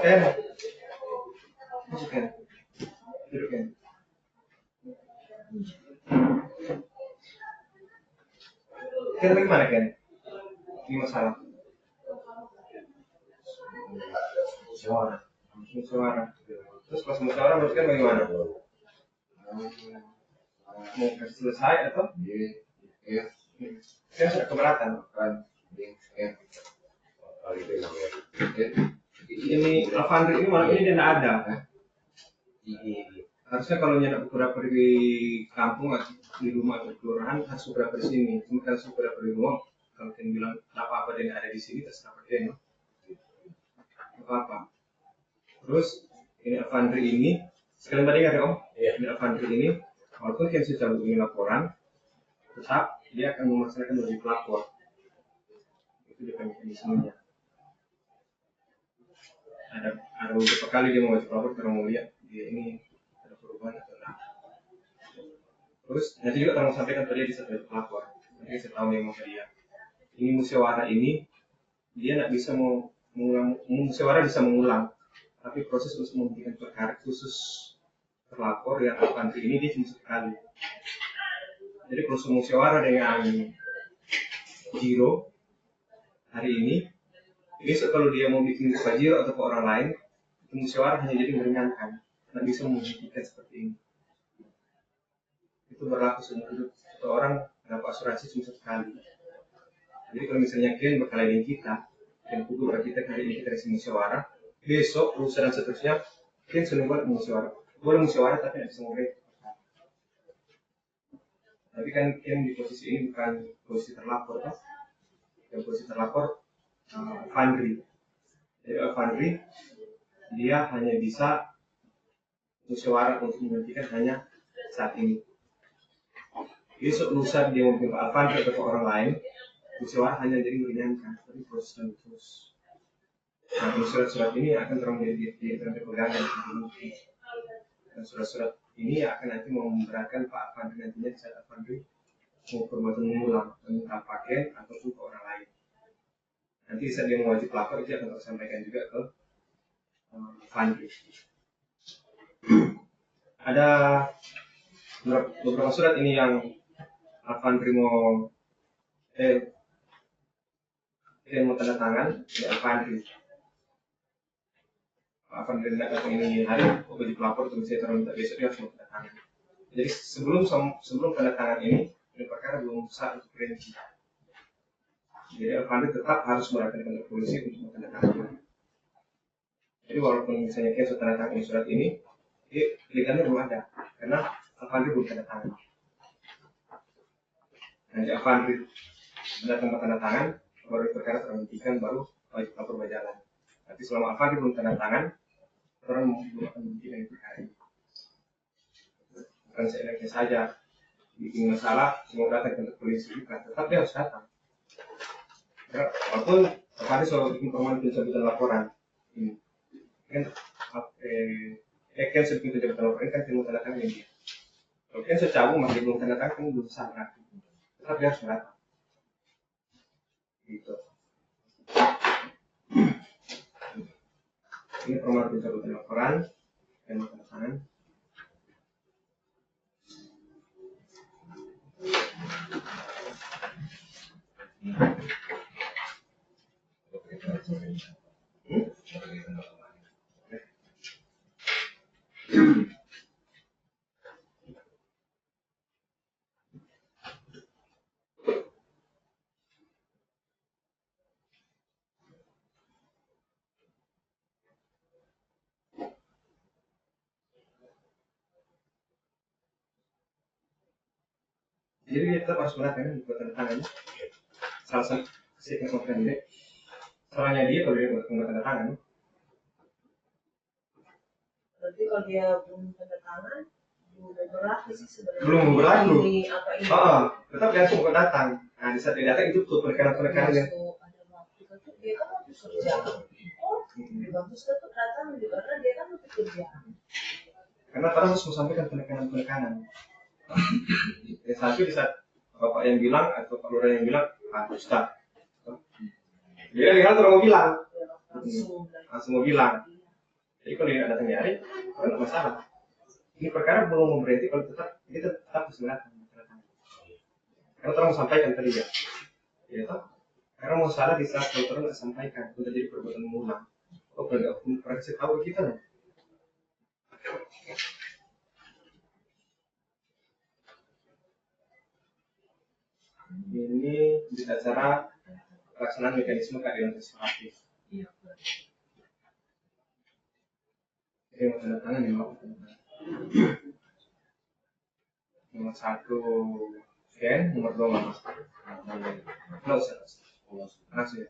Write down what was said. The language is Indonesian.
Ken, masuk Ken, duduk Ken. Ken bagaimana Ken? Ini masalah. Musyawarah. Terus pas musyawarah menurut Ken bagaimana? Mau kasih selesai atau? Ken sudah keberatan. Ini Alfandri ini malam ini dia tidak ada. Harusnya kalau nyedak beberapa di kampung atau di rumah atau kelurahan harus beberapa di sini. Cuma harus beberapa di rumah. Kalau Ken bilang apa-apa dia ada di sini terserah Ken. Apa-apa. Terus ini Alfandri ini sekalian tadi nggak ada Om? Ini Alfandri ini walaupun Ken sudah cabut ini laporan, tetap dia akan memaksanakan wajib pelapor. Itu dia mekanismenya. Ada beberapa kali dia mau wajib lapor karena mau lihat dia ini ada perubahan atau tidak. Terus nanti juga tolong sampaikan tadi di saat wajib lapor. Nanti saya tahu yang mau dia. Ini musyawarah ini dia tidak bisa mengulang. Musyawarah bisa mengulang, tapi proses untuk membuktikan perkara khusus terlapor yang Alfandri ini dia cuma sekali. Jadi proses musyawarah dengan Jiro hari ini. Besok kalau dia mau bikin ke Fajiro atau ke orang lain, itu musyawarah hanya jadi meringankan, tidak bisa membuktikan seperti ini. Itu berlaku seumur hidup. Satu orang dapat asuransi cuma sekali. Jadi kalau misalnya Ken berkelahi kita, Ken kudu kita kali ini kita kasih musyawarah, besok urusan dan seterusnya Ken sudah boleh musyawarah. Boleh musyawarah tapi tidak bisa ngobrol. Tapi kan Ken di posisi ini bukan posisi terlapor, kan? Yang posisi terlapor Alfandri. Jadi Alfandri dia hanya bisa musyawarah untuk menghentikan hanya saat ini. Besok lusa dia mau Pak Alfandri atau ke orang lain, musyawarah hanya jadi meringankan, tapi proses dan terus. Nah, surat-surat ini akan terus menjadi pegangan bukti. Dan surat-surat ini akan nanti memberatkan Pak Alfandri nantinya di saat Alfandri mau perbuatan mengulang, meminta pakai ataupun ke orang lain. Nanti saat dia mewajib lapor itu akan tersampaikan juga ke Alfandri. Ada beberapa surat ini yang Alfandri mau tanda tangan di Alfandri. Alfandri tidak datang ini hari wajib lapor itu saya minta besok dia harus tanda tangan. Jadi sebelum tanda tangan ini perkara belum sah untuk perinci. Jadi Alfandri tetap harus melakukan kantor polisi untuk menandatangani. Jadi walaupun misalnya Ken sudah tanda tangan surat ini, legalnya belum ada karena Alfandri belum tanda tangan. Nanti Alfandri datang tanda tangan, baru perkara terhentikan, baru wajib lapor berjalan. Tapi selama Alfandri belum tanda tangan, orang belum akan menghentikan perkara ini. Bukan seenaknya saja bikin masalah, semua datang ke polisi juga, tetap dia harus datang. Ya, walaupun Alfandri selalu bikin permohonan pencabutan laporan ini kan Ken sebelum pencabutan laporan kan belum tanda tangan ini. Kalau Ken secabut masih belum tanda tangan kan belum sah berarti. Tetap dia harus datang. Gitu. Ini permohonan pencabutan laporan Ken tanda tangan. Jadi dia tetap harus melakukan buat tanda tangannya. Salah satu kesiknya software ini, salahnya dia kalau dia buat tanda tangan. Berarti kalau dia belum tanda tangan, belum berlaku sih sebenarnya. Belum berlaku. Tetap dia harus buat datang. Nah di saat dia datang itu tuh penekanan yang. Ada waktu kan dia kan waktu kerja. Bagus kan tuh datang karena dia kan waktu kerja. Karena orang harus menyampaikan penekanan. Ya sampai di saat bapak yang bilang atau pak lurah yang bilang, Ustaz. Dia lihat orang mau bilang, langsung mau bilang. Jadi kalau dia datang di hari, itu nggak masalah. Ini perkara belum berhenti kalau kita tetap harus datang. Karena orang sampaikan tadi ya, ya toh? Karena mau salah di saat orang nggak sampaikan, itu terjadi perbuatan mengulang. Oh, pernah kasih tahu kita loh. Ini bisa cara pelaksanaan mekanisme keadilan restoratif. Jadi mau tanda tangan ya, nomor 1 scan, nomor 2 mas. Nggak usah, langsung ya.